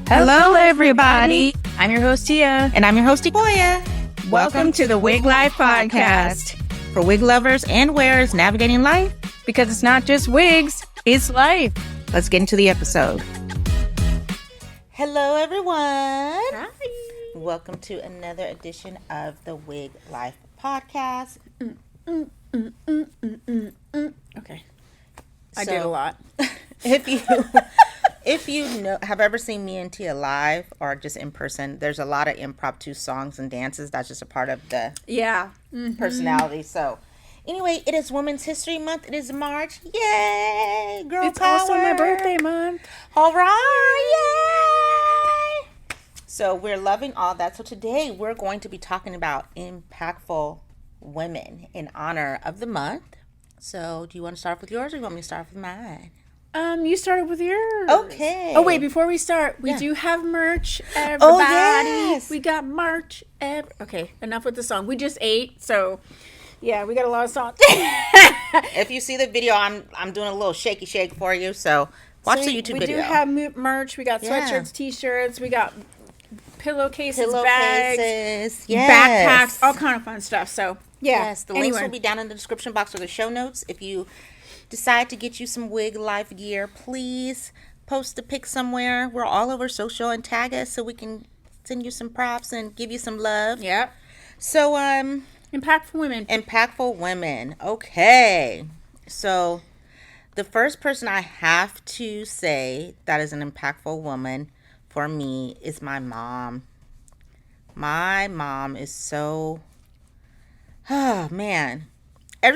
Hello, everybody. I'm your host, Tia. And I'm your host, Koya. Welcome to the Wig Life Podcast. For wig lovers and wearers navigating life. Because it's not just wigs, it's life. Let's get into the episode. Hello, everyone. Hi. Welcome to another edition of the Wig Life Podcast. Okay. I did a lot. If you have ever seen me and Tia live or just in person, there's a lot of impromptu songs and dances. That's just a part of the personality. So anyway, it is Women's History Month. It is March. Yay! Girl It's power. also my birthday month. All right. Yay! So we're loving all that. So today we're going to be talking about impactful women in honor of the month. So do you want to start with yours or do you want me to start with mine? You started with yours. Okay. Oh, wait, before we start, we do have merch, everybody. Oh, yes. We got merch. Okay, enough with the song. We just ate, so, yeah, we got a lot of songs. If you see the video, I'm doing a little shaky shake for you, so watch the YouTube video. We do have merch. We got sweatshirts, t-shirts. We got pillowcases, bags, backpacks, all kind of fun stuff. So, yeah. Yes, the links will be down in the description box or the show notes. If you decide to get you some Wig Life gear, please post a pic somewhere. We're all over social and tag us so we can send you some props and give you some love. Yep. So, impactful women. Impactful women. Okay. So, the first person I have to say that is an impactful woman for me is my mom. My mom is so, oh man. I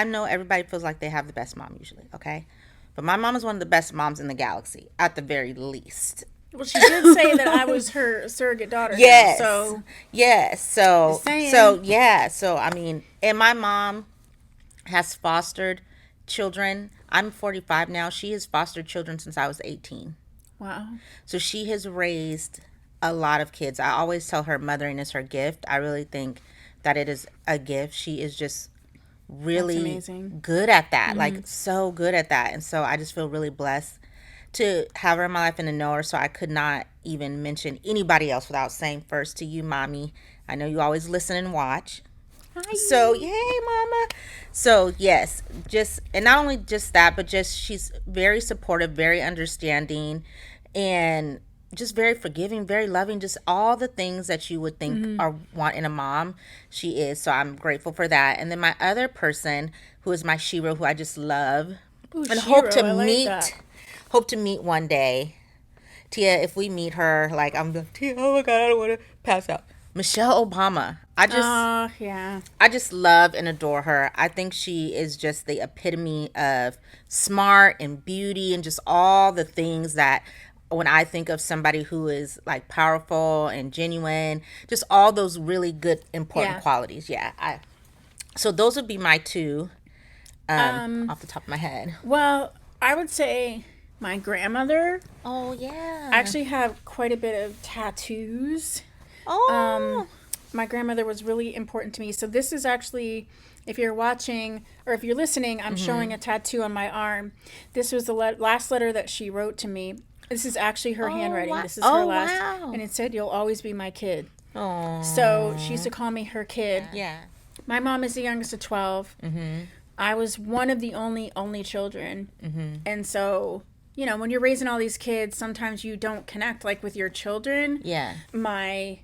know everybody feels like they have the best mom usually, okay? But my mom is one of the best moms in the galaxy, at the very least. Well, she did say that I was her surrogate daughter. Yes. Now, So, I mean, and my mom has fostered children. I'm 45 now. She has fostered children since I was 18. Wow. So she has raised a lot of kids. I always tell her mothering is her gift. I really think that it is a gift. She is just really good at that, like so good at that. And so I just feel really blessed to have her in my life and to know her. So I could not even mention anybody else without saying first to you, Mommy. I know you always listen and watch. Hi. So yay, Mama. So yes, and not only just that, but just she's very supportive, very understanding, and just very forgiving, very loving, just all the things that you would think or want in a mom, she is. So I'm grateful for that. And then my other person, who is my Shiro, who I just love, and hope to meet one day. Tia, if we meet her, like I'm like, Tia, oh my God, I don't want to pass out. Michelle Obama. I just love and adore her. I think she is just the epitome of smart and beauty and just all the things that when I think of somebody who is like powerful and genuine, just all those really good, important qualities. Yeah. So those would be my two off the top of my head. Well, I would say my grandmother. Oh, yeah. I actually have quite a bit of tattoos. Oh. My grandmother was really important to me. So this is actually, if you're watching or if you're listening, I'm showing a tattoo on my arm. This was the last letter that she wrote to me. This is actually her handwriting. Wow. This is her last. Wow. And it said, "You'll always be my kid." Oh. So she used to call me her kid. Yeah. My mom is the youngest of 12. Mm-hmm. I was one of the only children. Mm-hmm. And so, you know, when you're raising all these kids, sometimes you don't connect like with your children. Yeah. My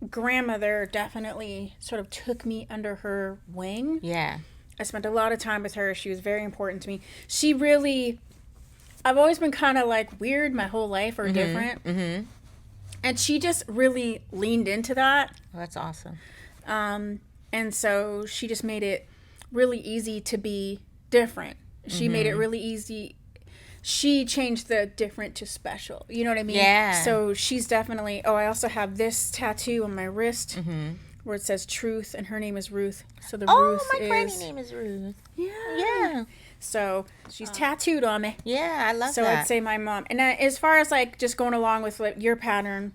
grandmother definitely sort of took me under her wing. Yeah. I spent a lot of time with her. She was very important to me. She really... I've always been kind of like weird my whole life or different. Mm-hmm. And she just really leaned into that. Oh, that's awesome. And so she just made it really easy to be different. She made it really easy. She changed the different to special. You know what I mean? Yeah. So she's definitely... Oh, I also have this tattoo on my wrist where it says Truth, and her name is Ruth. So the Ruth is... Oh, my granny name is Ruth. Yeah. Yeah. So she's tattooed on me. Yeah, I love that. So I'd say my mom. And as far as like just going along with like your pattern,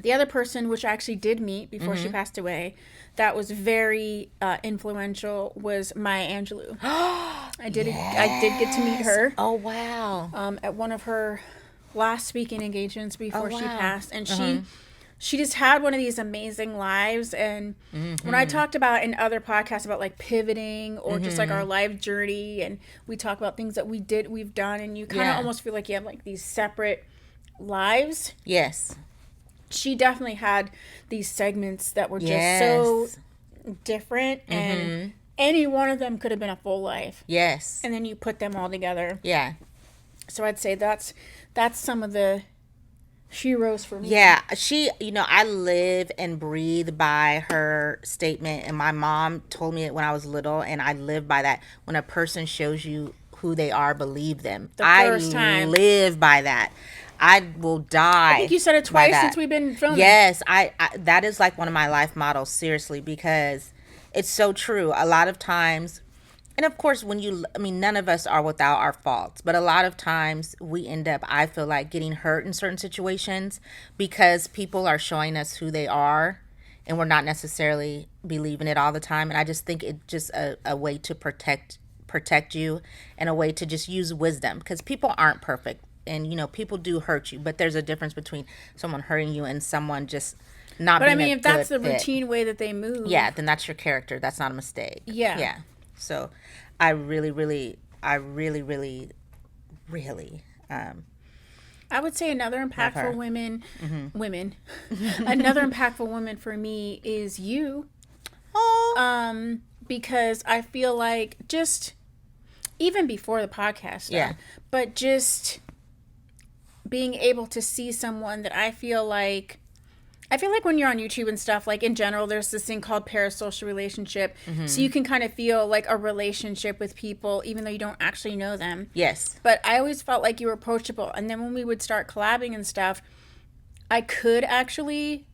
The other person, which I actually did meet before she passed away, that was very influential, was Maya Angelou. I did get to meet her. Oh, wow. At one of her last speaking engagements before she wow. passed, and she just had one of these amazing lives. And when I talked about in other podcasts about like pivoting or just like our life journey, and we talk about things that we've done, and you kind of almost feel like you have like these separate lives. Yes. She definitely had these segments that were just so different, and any one of them could have been a full life. Yes. And then you put them all together. Yeah. So I'd say that's some of the heroes for me. Yeah, she, I live and breathe by her statement, and my mom told me it when I was little, and I live by that. When a person shows you who they are, believe them. The first time. I live by that. I will die. I think you said it twice since we've been filming. Yes, I that is like one of my life models, seriously, because it's so true. A lot of times, and of course, none of us are without our faults, but a lot of times we end up, I feel like, getting hurt in certain situations because people are showing us who they are, and we're not necessarily believing it all the time. And I just think it's just a way to protect you, and a way to just use wisdom, because people aren't perfect. And, people do hurt you, but there's a difference between someone hurting you and someone just not being a good fit. If that's the routine way that they move. Yeah, then that's your character. That's not a mistake. Yeah. Yeah. So I really, really, I would say another impactful another impactful woman for me is you. Oh. Because I feel like just even before the podcast stuff, but just being able to see someone that I feel like when you're on YouTube and stuff, like in general, there's this thing called parasocial relationship. So you can kind of feel like a relationship with people, even though you don't actually know them. Yes. But I always felt like you were approachable. And then when we would start collabing and stuff, I could actually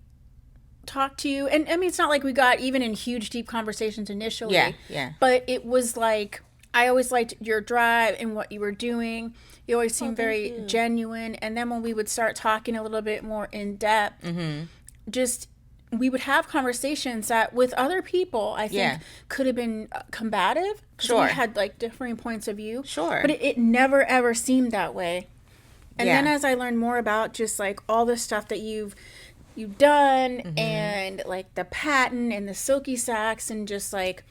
talk to you. And I mean, it's not like we got even in huge, deep conversations initially. Yeah, yeah. But it was like, I always liked your drive and what you were doing. You always seemed very genuine. And then when we would start talking a little bit more in depth, just we would have conversations that with other people I think could have been combative. Sure. We had like differing points of view. Sure. But it never ever seemed that way. And then as I learned more about just like all the stuff that you've done and like the patent and the silky sacks and just like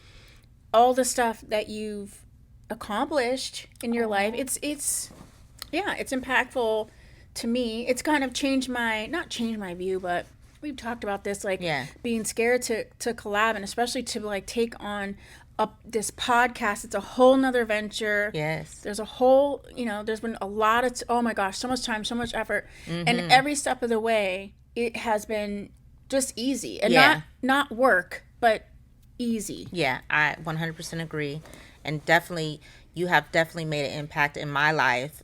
all the stuff that you've accomplished in your life, it's impactful to me. It's kind of not changed my view, but we've talked about this, like being scared to collab, and especially to like take on this podcast. It's a whole nother venture. Yes. There's a whole, there's been a lot of, oh my gosh, so much time, so much effort. And every step of the way, it has been just easy and not work, but easy. Yeah, I 100% agree. And definitely, you have definitely made an impact in my life,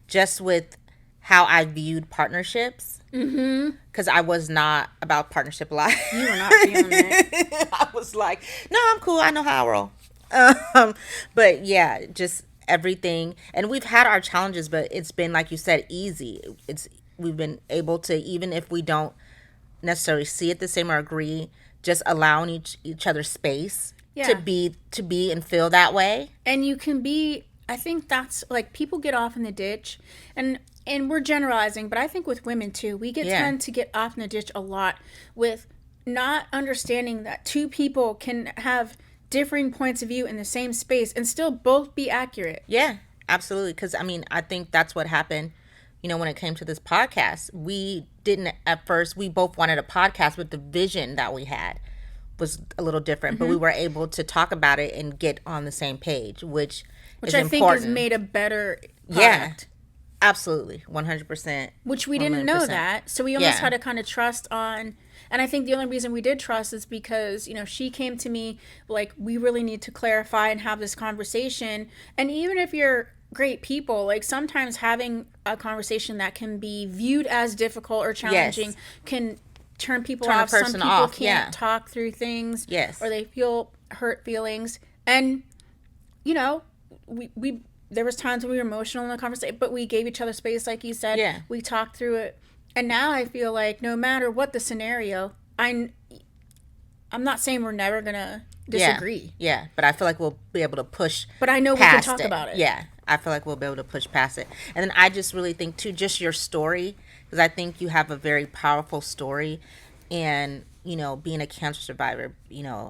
just with how I viewed partnerships. Because I was not about partnership life. You were not feeling it. I was like, no, I'm cool. I know how I roll. But yeah, just everything. And we've had our challenges, but it's been, like you said, easy. We've been able to, even if we don't necessarily see it the same or agree, just allowing each other space to be and feel that way. And you can be, I think that's like, people get off in the ditch, and we're generalizing, but I think with women too, we tend to get off in the ditch a lot with not understanding that two people can have differing points of view in the same space and still both be accurate. Yeah, absolutely. Because I think that's what happened. When it came to this podcast, we didn't at first. We both wanted a podcast, but the vision that we had was a little different. But we were able to talk about it and get on the same page, which is I important. think has made a better product. Yeah, absolutely, 100%. Which we didn't know that, so we almost had to kind of trust on. And I think the only reason we did trust is because, she came to me like, we really need to clarify and have this conversation. And even if you're great people, like sometimes having a conversation that can be viewed as difficult or challenging can turn people off. Some people can't talk through things, or they feel hurt feelings. And we there was times when we were emotional in the conversation, but we gave each other space, like you said. We talked through it, And now I feel like no matter what the scenario, I'm not saying we're never gonna disagree. Yeah, but I feel like we'll be able to push. But I know we can talk about it. Yeah, I feel like we'll be able to push past it. And then I just really think too, just your story, because I think you have a very powerful story, and being a cancer survivor,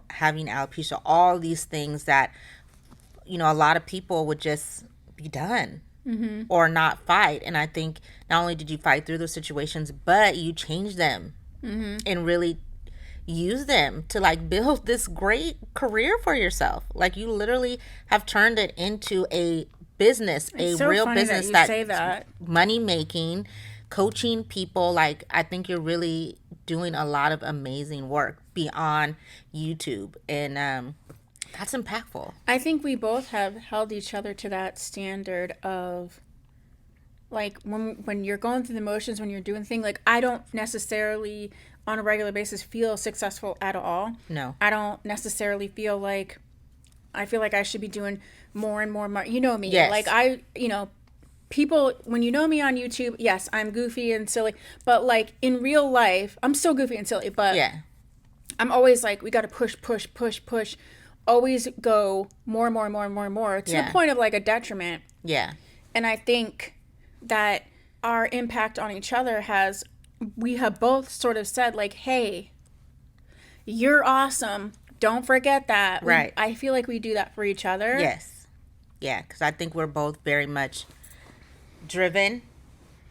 having alopecia, all these things that a lot of people would just be done. Or not fight. And I think not only did you fight through those situations, but you changed them and really use them to like build this great career for yourself. Like you literally have turned it into a business, It's a so real funny business that you say that. money making, coaching people. Like I think you're really doing a lot of amazing work beyond YouTube, and that's impactful. I think we both have held each other to that standard of like when you're going through the motions, when you're doing things, like I don't necessarily on a regular basis feel successful at all. No. I don't necessarily feel like I feel like I should be doing more and more. You know me. Yes. Like people, when you know me on YouTube, yes, I'm goofy and silly, but like in real life, I'm still goofy and silly, but Yeah. I'm always like, we got to push, always go more to the point of like a detriment. Yeah. And I think that our impact on each other we have both sort of said like, hey, you're awesome. Don't forget that. Right. I feel like we do that for each other. Yes. Yeah, because I think we're both very much driven,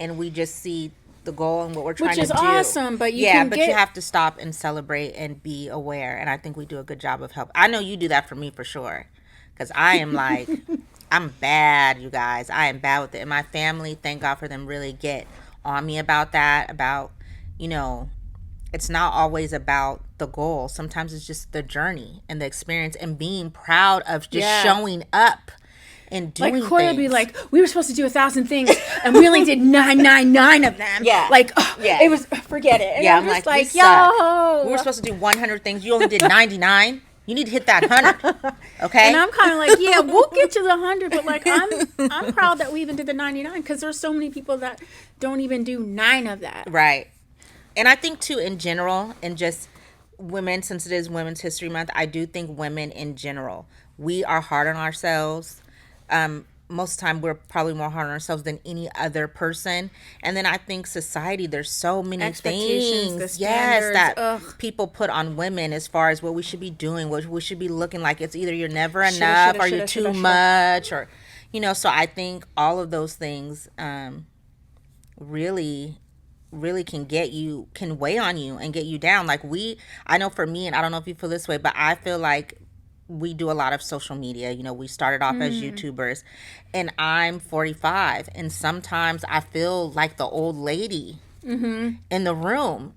and we just see the goal and what we're trying to do. Which is awesome, but you have to stop and celebrate and be aware, and I think we do a good job of help. I know you do that for me for sure, because I am like, I'm bad, you guys. I am bad with it. And my family, thank God for them, really get on me about that, about, it's not always about the goal. Sometimes it's just the journey and the experience and being proud of just showing up and doing like Corey things. would be like, we were supposed to do 1,000 things and we only did 999 of them. Yeah. Like, it was, forget it. And Yeah, I'm just like, we suck. yo. We were supposed to do 100 things. You only did 99. You need to hit that 100. Okay? And I'm kind of like, yeah, we'll get to the 100, but like I'm proud that we even did the 99 because there's so many people that don't even do 9 of that. Right. And I think too, in general, and just women, since it is Women's History Month, I do think women in general, we are hard on ourselves. Most of the time, we're probably more hard on ourselves than any other person. And then I think society, there's so many Expectations, the things, standards, that people put on women as far as what we should be doing, what we should be looking like. It's either you're never enough, or you're too much, or So I think all of those things really can weigh on you and get you down. Like I know for me, and I don't know if you feel this way, but I feel like we do a lot of social media. We started off as YouTubers, and I'm 45, and sometimes I feel like the old lady in the room.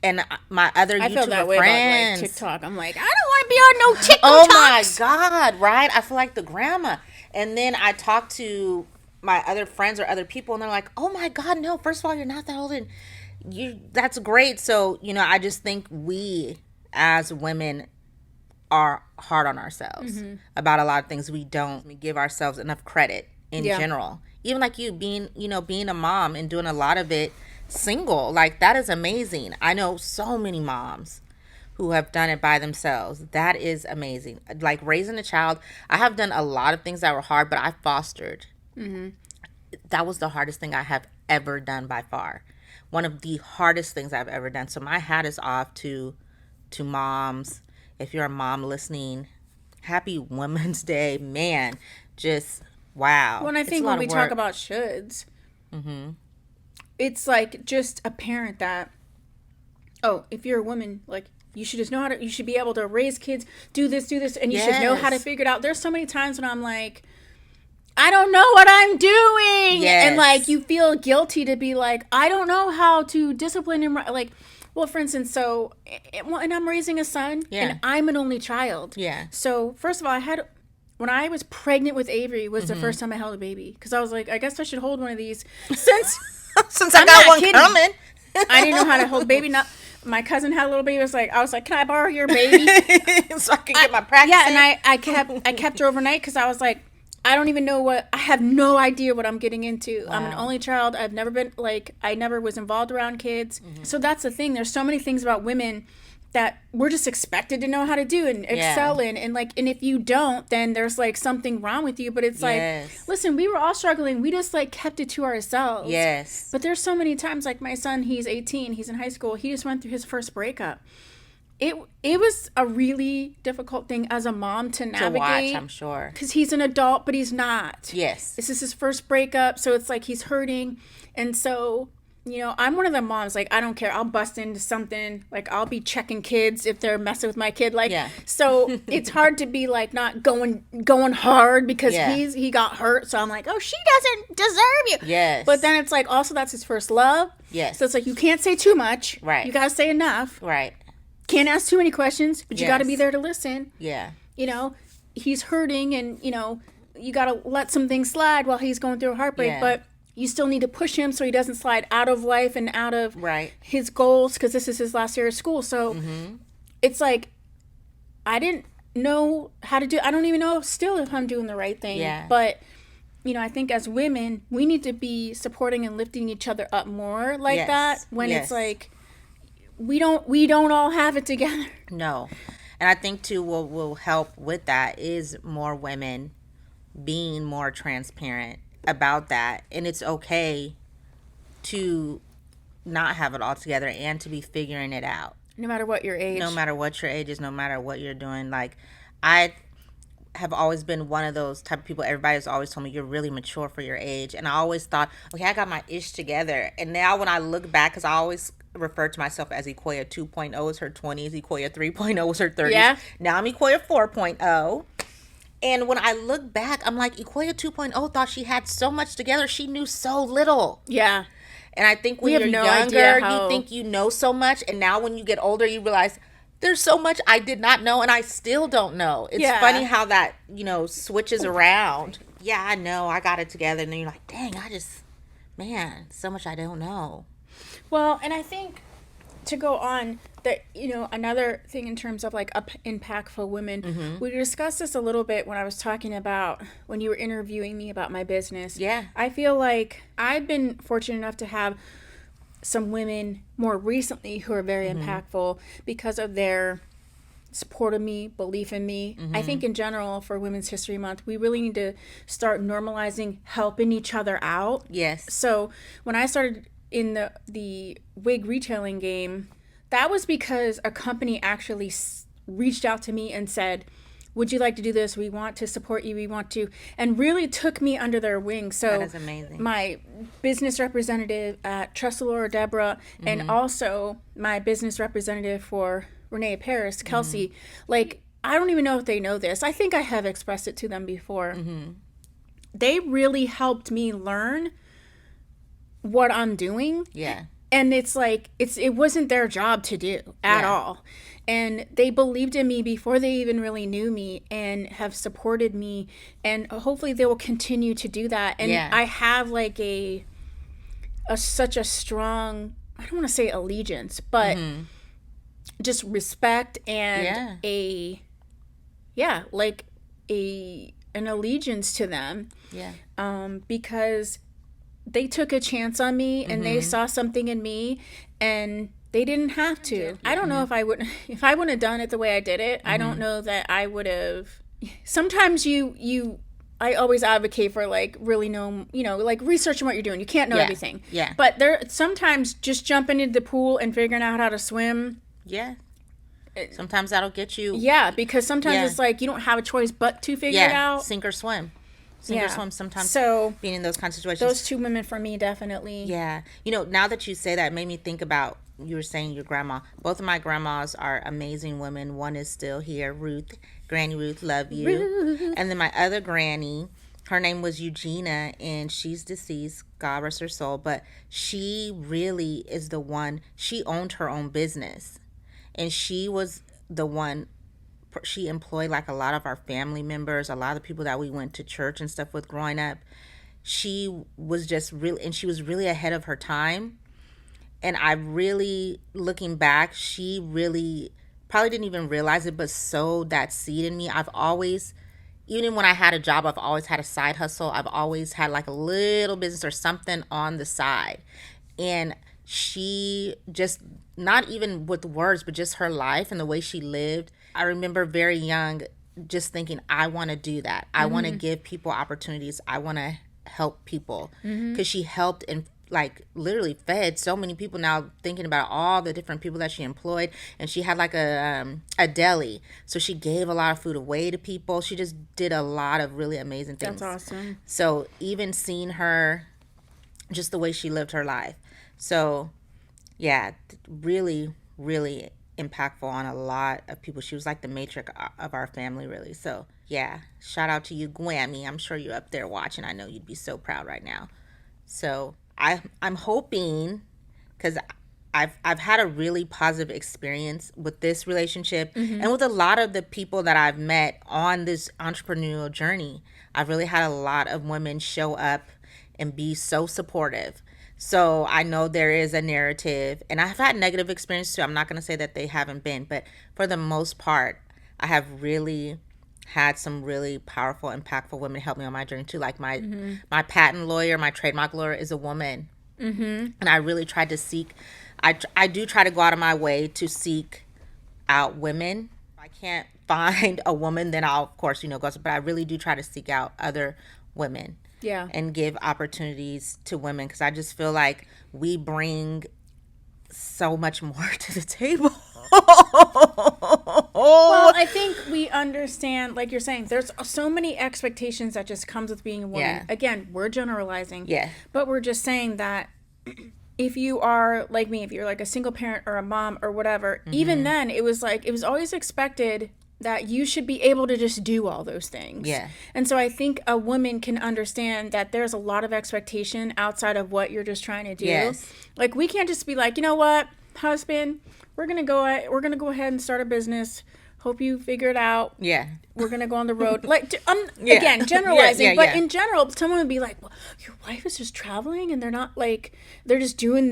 And my other I YouTuber feel that way friends, about like TikTok. I'm like, I don't want to be on no TikTok. Oh my God, right? I feel like the grandma. And then I talk to my other friends or other people, and they're like, oh my God, no, first of all, you're not that old, and that's great. So, I just think we as women are hard on ourselves about a lot of things. We don't give ourselves enough credit in general. Even like you being a mom and doing a lot of it single, like that is amazing. I know so many moms who have done it by themselves. That is amazing. Like raising a child, I have done a lot of things that were hard, but I fostered. That was the hardest thing I have ever done by far. One of the hardest things I've ever done. So my hat is off to moms. If you're a mom listening, happy Women's Day. Man, just wow. Well, and I think when we talk about shoulds, it's like just apparent that, if you're a woman, like you should just know you should be able to raise kids, do this, and you should know how to figure it out. There's so many times when I'm like, I don't know what I'm doing. Yes. And like you feel guilty to be like, I don't know how to discipline him. Like, well, for instance, and I'm raising a son, and I'm an only child. Yeah. So first of all, when I was pregnant with Avery was the first time I held a baby, because I was like, I guess I should hold one of these since I got one coming. I didn't know how to hold a baby. Not my cousin had a little baby. I was like, can I borrow your baby so I can get my practice? Yeah, and I kept her overnight because I was like, I don't even know I have no idea what I'm getting into. Wow. I'm an only child. I've never been, like, I never was involved around kids. So that's the thing. There's so many things about women that we're just expected to know how to do and excel in. And, like, and if you don't, then there's, like, something wrong with you. But it's like, listen, we were all struggling. We just, like, kept it to ourselves. Yes. But there's so many times, like, my son, he's 18. He's in high school. He just went through his first breakup. It was a really difficult thing as a mom to navigate. To watch, I'm sure. Because he's an adult, but he's not. Yes. This is his first breakup, so it's like he's hurting. And so, you know, I'm one of the moms, like, I don't care. I'll bust into something. Like, I'll be checking kids if they're messing with my kid. Like, so it's hard to be, like, not going hard because he got hurt. So I'm like, oh, she doesn't deserve you. Yes. But then it's like, also, that's his first love. Yes. So it's like, you can't say too much. Right. You got to say enough. Right. Can't ask too many questions, but you got to be there to listen. Yeah. You know, he's hurting and, you know, you got to let some things slide while he's going through a heartbreak, but you still need to push him so he doesn't slide out of life and out of his goals because this is his last year of school. So it's like, I didn't know how to do, I don't even know still if I'm doing the right thing. Yeah. But, you know, I think as women, we need to be supporting and lifting each other up more like that when it's like, we don't all have it together. No. And I think too what will help with that is more women being more transparent about that. And it's okay to not have it all together and to be figuring it out. No matter what your age. No matter what your age is, no matter what you're doing. Like, I have always been one of those type of people. Everybody's always told me you're really mature for your age. And I always thought, okay, I got my ish together. And now when I look back, because I always refer to myself as Equoia 2.0 is her 20s, Equoia 3.0 is her 30s. Yeah. Now I'm Equoia 4.0. And when I look back, I'm like, Equoia 2.0 thought she had so much together. She knew so little. Yeah. And I think when you're younger, you think you know so much. And now when you get older, you realize there's so much I did not know and I still don't know. It's funny how that, you know, switches around. Yeah, I know. I got it together. And then you're like, dang, man, so much I don't know. Well, and I think to go on that, you know, another thing in terms of like impactful women, we discussed this a little bit when I was talking about when you were interviewing me about my business. Yeah. I feel like I've been fortunate enough to have some women more recently who are very impactful because of their support of me, belief in me. I think in general for Women's History Month, we really need to start normalizing helping each other out. Yes. So when I started in the wig retailing game, that was because a company actually reached out to me and said, would you like to do this? We want to support you. We want to, and really took me under their wing. So that is amazing. My business representative at Trussalora, Deborah, and also my business representative for Renee Paris, Kelsey, like, I don't even know if they know this. I think I have expressed it to them before. They really helped me learn what I'm doing. Yeah. And it's like, it wasn't their job to do at all. And they believed in me before they even really knew me and have supported me. And hopefully they will continue to do that. And I have like such a strong, I don't want to say allegiance, but just respect and an allegiance to them. Yeah. Because they took a chance on me and they saw something in me and they didn't have to. I don't know if I wouldn't have done it the way I did it. I don't know that I would have. Sometimes I always advocate for like really like researching what you're doing. You can't know everything. Yeah. But sometimes just jumping into the pool and figuring out how to swim. Yeah. Sometimes that'll get you. Yeah, because sometimes it's like you don't have a choice but to figure it out. Sink or swim. Sink or swim sometimes. So being in those kinds of situations. Those two women for me, definitely. Yeah. You know, now that you say that, it made me think about, you were saying your grandma. Both of my grandmas are amazing women. One is still here, Ruth. Granny Ruth, love you. Ruth. And then my other granny, her name was Eugenia, and she's deceased. God rest her soul. But she really is the one. She owned her own business. And she was the one. She employed like a lot of our family members, a lot of people that we went to church and stuff with growing up. She was just really, and she was really ahead of her time. And I really, looking back, she really probably didn't even realize it, but sowed that seed in me. I've always even when I had a job, I've always had a side hustle. I've always had like a little business or something on the side. And she just, not even with words, but just her life and the way she lived. I remember very young just thinking, I want to do that. I want to give people opportunities. I want to help people. Because she helped and like literally fed so many people. Now thinking about all the different people that she employed, and she had like a deli, so she gave a lot of food away to people. She just did a lot of really amazing things. That's awesome. So even seeing her, just the way she lived her life, so yeah, really, really impactful on a lot of people. She was like the matriarch of our family, really. So yeah, shout out to you, Gwammy. I'm sure you're up there watching. I know you'd be so proud right now. So I'm hoping, because I've had a really positive experience with this relationship and with a lot of the people that I've met on this entrepreneurial journey. I've really had a lot of women show up and be so supportive. So I know there is a narrative, and I've had negative experiences too. I'm not going to say that they haven't been, but for the most part, I have really had some really powerful, impactful women help me on my journey too. Like my patent lawyer, my trademark lawyer is a woman. And I really tried to seek, I do try to go out of my way to seek out women. If I can't find a woman, then I'll, of course, go, but I really do try to seek out other women. Yeah. And give opportunities to women, because I just feel like we bring so much more to the table. Well, I think we understand, like you're saying, there's so many expectations that just comes with being a woman. Yeah. Again, we're generalizing. Yeah. But we're just saying that if you are like me, if you're like a single parent or a mom or whatever, even then it was always expected that you should be able to just do all those things. Yeah. And so I think a woman can understand that there's a lot of expectation outside of what you're just trying to do. Yes. Like, we can't just be like, you know what, husband, we're gonna go ahead and start a business. Hope you figure it out. Yeah. We're gonna go on the road. Like, again, generalizing, but in general, someone would be like, well, your wife is just traveling, and they're not like, they're just doing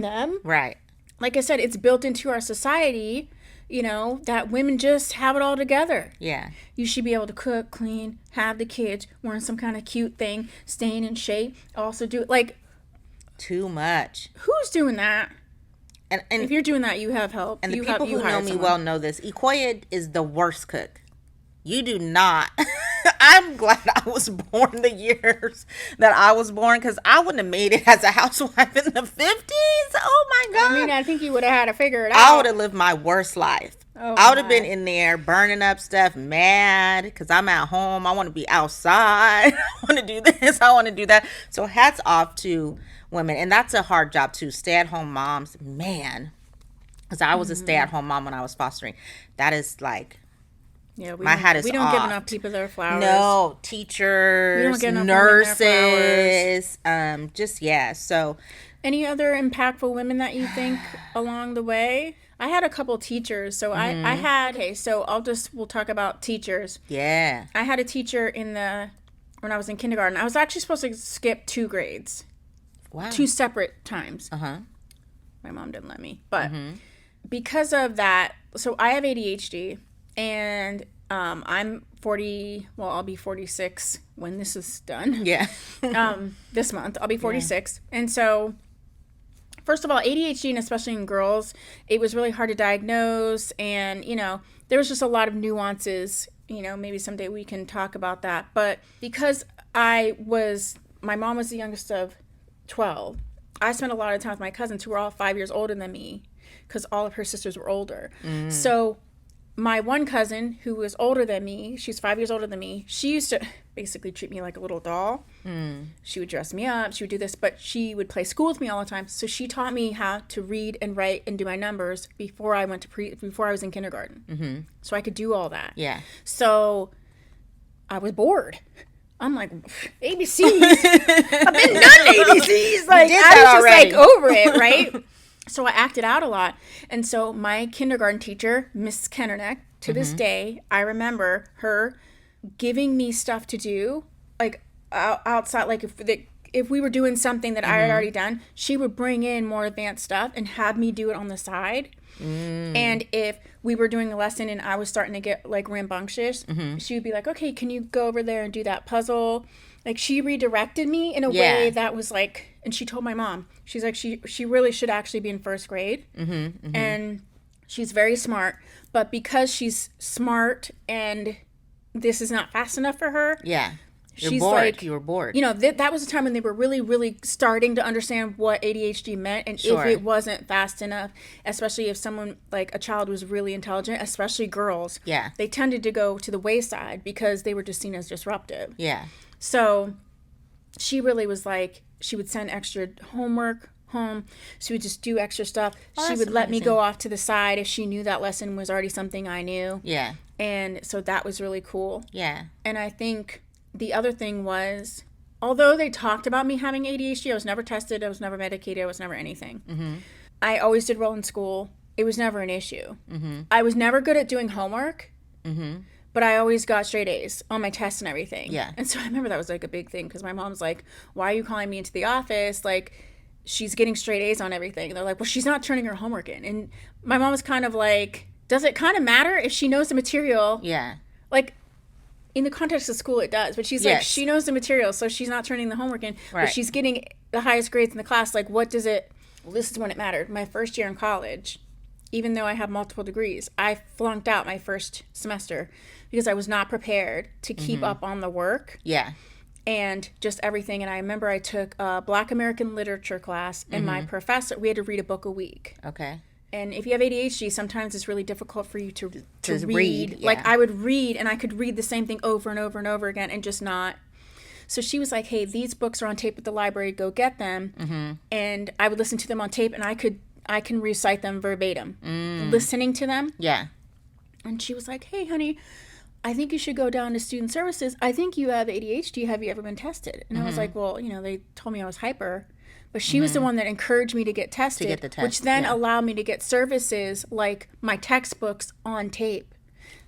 them. Right. Like I said, it's built into our society, that women just have it all together. Yeah. You should be able to cook, clean, have the kids, wearing some kind of cute thing, staying in shape, also do like. Too much. Who's doing that? And if you're doing that, you have help. And the people who know me well know this. Ikoya is the worst cook. You do not. I'm glad I was born the years that I was born, because I wouldn't have made it as a housewife in the 50s. Oh, my God. I mean, I think you would have had to figure it out. I would have lived my worst life. Oh, I would have been in there burning up stuff, mad, because I'm at home. I want to be outside. I want to do this. I want to do that. So hats off to women. And that's a hard job, too. Stay-at-home moms. Man. Because I was a stay-at-home mom when I was fostering. That is like... Yeah, we don't give enough people their flowers. No, teachers, nurses, So, any other impactful women that you think along the way? I had a couple teachers. So I had. Okay, so we'll talk about teachers. Yeah. I had a teacher when I was in kindergarten. I was actually supposed to skip 2 grades. Wow. 2 separate times. My mom didn't let me, but because of that, so I have ADHD. And I'm 40, well, I'll be 46 when this is done. Yeah. This month, I'll be 46. Yeah. And so, first of all, ADHD, and especially in girls, it was really hard to diagnose. And, there was just a lot of nuances. Maybe someday we can talk about that. But because my mom was the youngest of 12, I spent a lot of time with my cousins who were all 5 years older than me, because all of her sisters were older. So my one cousin, who was older than me, she's 5 years older than me, she used to basically treat me like a little doll. She would dress me up, she would do this, but she would play school with me all the time. So she taught me how to read and write and do my numbers before I was in kindergarten. So I could do all that. Yeah. So I was bored. I'm like, ABCs? I've been done ABCs. Like, I was just like over it, right? So I acted out a lot. And so my kindergarten teacher, Miss Kennerneck, to this day, I remember her giving me stuff to do, like outside, like if we were doing something that I had already done, she would bring in more advanced stuff and have me do it on the side. And if we were doing a lesson and I was starting to get like rambunctious, she would be like, okay, can you go over there and do that puzzle? Like, she redirected me in a way that was like, and she told my mom, she's like, she really should actually be in first grade. And she's very smart, but because she's smart and this is not fast enough for her. Yeah. She's bored. like, You were bored. You know, that was a time when they were really, really starting to understand what ADHD meant. And if it wasn't fast enough, especially if someone, like a child was really intelligent, especially girls, they tended to go to the wayside because they were just seen as disruptive. Yeah. So she really was like, she would send extra homework home. She would just do extra stuff. She would let me go off to the side if she knew that lesson was already something I knew. Yeah. And so that was really cool. Yeah. And I think the other thing was, although they talked about me having ADHD, I was never tested, I was never medicated, I was never anything. I always did well in school. It was never an issue. I was never good at doing homework, but I always got straight A's on my tests and everything. Yeah. And so I remember that was like a big thing because my mom's like, why are you calling me into the office? Like, she's getting straight A's on everything. And they're like, well, she's not turning her homework in. And my mom was kind of like, does it kind of matter if she knows the material? Yeah. Like, in the context of school, it does. But she's like, she knows the material, so she's not turning the homework in. Right. But she's getting the highest grades in the class. Like, what does it... Well, this is when it mattered. My first year in college, even though I have multiple degrees, I flunked out my first semester because I was not prepared to keep up on the work. Yeah. And just everything. And I remember I took a Black American literature class, and my professor... We had to read a book a week. Okay. And if you have ADHD, sometimes it's really difficult for you to read. Yeah. Like, I would read, and I could read the same thing over and over and over again and just not. So she was like, hey, these books are on tape at the library. Go get them. And I would listen to them on tape, and I can recite them verbatim. Listening to them. Yeah. And she was like, hey, honey, I think you should go down to student services. I think you have ADHD. Have you ever been tested? And I was like, well, you know, they told me I was hyper. But she was the one that encouraged me to get tested, to get the test, which then allowed me to get services like my textbooks on tape.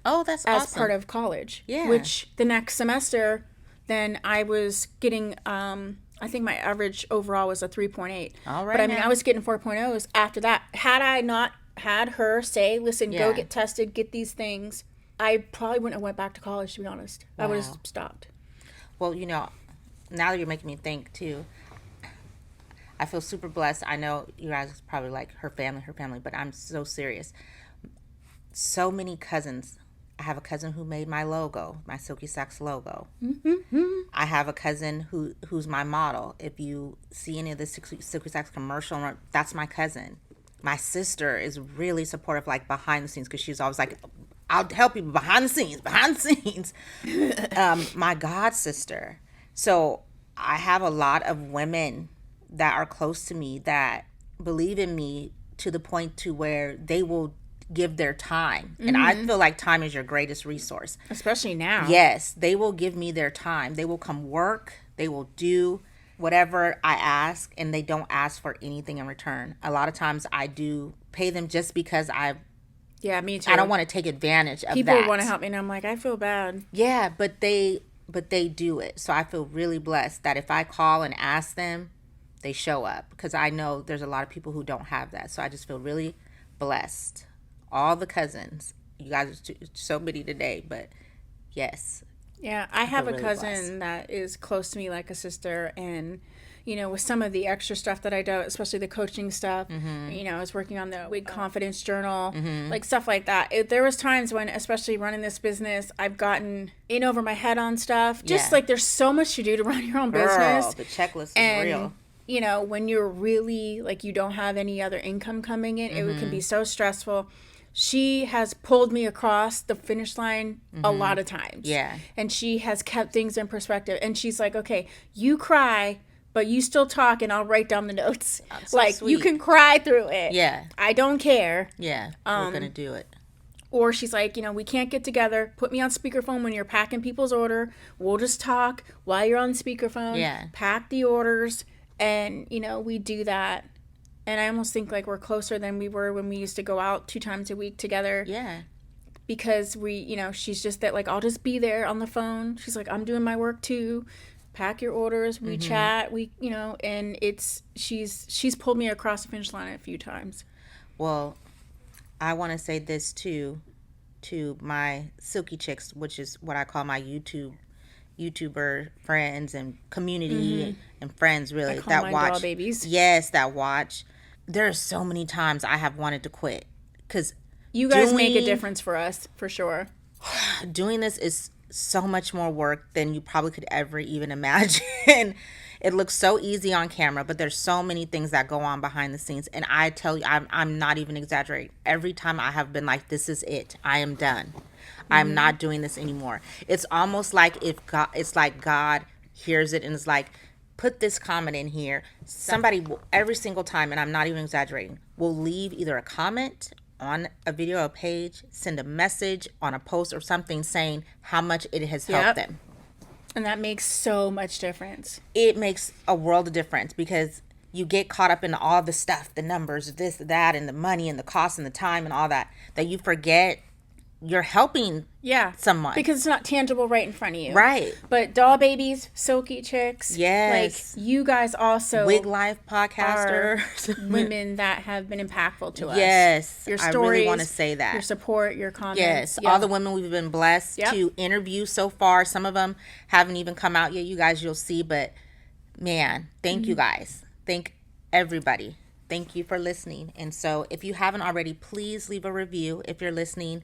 Oh, that's as awesome. part of college. Yeah. Which the next semester, then I was getting, I think my average overall was a 3.8. All right. But I mean, I was getting 4.0s after that. Had I not had her say, listen, go get tested, get these things, I probably wouldn't have went back to college, to be honest. Wow. I would have stopped. Well, you know, now you're making me think, too. I feel super blessed. I know you guys probably like her family, but I'm so serious. So many cousins. I have a cousin who made my logo, my Silky Socks logo. I have a cousin who's my model. If you see any of the Silky Socks commercial, that's my cousin. My sister is really supportive, like behind the scenes, because she's always like, I'll help you behind the scenes. My god sister. So I have a lot of women that are close to me that believe in me to the point to where they will give their time. And I feel like time is your greatest resource. Especially now. Yes, they will give me their time. They will come work. They will do whatever I ask, and they don't ask for anything in return. A lot of times I do pay them just because yeah, me too. I don't want to take advantage of People that. want to help me, and I'm like, I feel bad. Yeah, but they do it. So I feel really blessed that if I call and ask them, they show up, because I know there's a lot of people who don't have that. So I just feel really blessed. All the cousins, you guys are so many today, but yes. Yeah, I have a cousin that is close to me like a sister, and you know, with some of the extra stuff that I do, especially the coaching stuff, you know, I was working on the Wig Confidence Journal, like stuff like that. There was times when, especially running this business, I've gotten in over my head on stuff. Just like there's so much to do to run your own business. The checklist is real. You know, when you're really, like, you don't have any other income coming in, it can be so stressful. She has pulled me across the finish line a lot of times. Yeah. And she has kept things in perspective. And she's like, okay, you cry, but you still talk, and I'll write down the notes. So like, sweet. You can cry through it. Yeah. I don't care. Yeah. We're going to do it. Or she's like, you know, we can't get together. Put me on speakerphone when you're packing people's order. We'll just talk while you're on speakerphone. Yeah. Pack the orders. And, you know, we do that. And I almost think like we're closer than we were when we used to go out 2 times a week together. Yeah. Because we, you know, she's just that, like, I'll just be there on the phone. She's like, I'm doing my work too. pack your orders. We chat. We, and she's pulled me across the finish line a few times. Well, I want to say this too to my Silky Chicks, which is what I call my YouTuber friends and community and friends, really, that watch. Doll babies. Yes, that watch. There are so many times I have wanted to quit because you guys make a difference for us, for sure. Doing this is so much more work than you probably could ever even imagine. It looks so easy on camera, but there's so many things that go on behind the scenes. And I tell you, I'm not even exaggerating. Every time I have been like, this is it. I am done. I'm not doing this anymore. It's almost like God hears it and is like, put this comment in here. Somebody will, every single time, and I'm not even exaggerating, will leave either a comment on a video or page, send a message on a post or something saying how much it has helped them. And that makes so much difference. It makes a world of difference because you get caught up in all the stuff, the numbers, this, that, and the money and the cost and the time and all that you forget you're helping someone. Because it's not tangible right in front of you. Right. But Doll Babies, Silky Chicks. Yes. Like, you guys also Wig Life Podcaster. Women that have been impactful to us. Yes. Your stories. I really want to say that. Your support, your comments. Yes. All the women we've been blessed to interview so far. Some of them haven't even come out yet. You guys, you'll see. But, man, thank you guys. Thank everybody. Thank you for listening. And so if you haven't already, please leave a review if you're listening.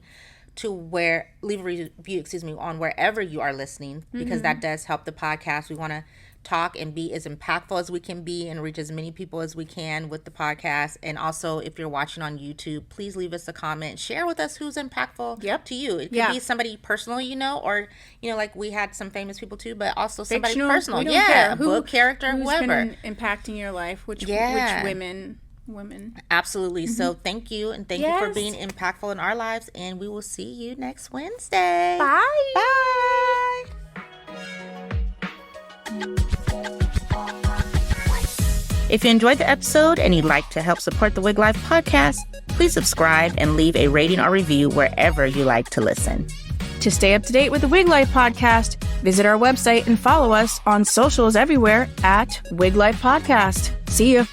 Leave a review, on wherever you are listening, because that does help the podcast. We want to talk and be as impactful as we can be and reach as many people as we can with the podcast. And also, if you're watching on YouTube, please leave us a comment. Share with us who's impactful to you. It could be somebody personal, or, like we had some famous people too, but also somebody personal. Care. A book character, who's whoever. Been impacting your life, which women. Absolutely. So thank you, and thank you for being impactful in our lives, and we will see you next Wednesday. Bye. Bye. If you enjoyed the episode and you'd like to help support the Wig Life Podcast, please subscribe and leave a rating or review wherever you like to listen. To stay up to date with the Wig Life Podcast, visit our website and follow us on socials everywhere at Wig Life Podcast. See you.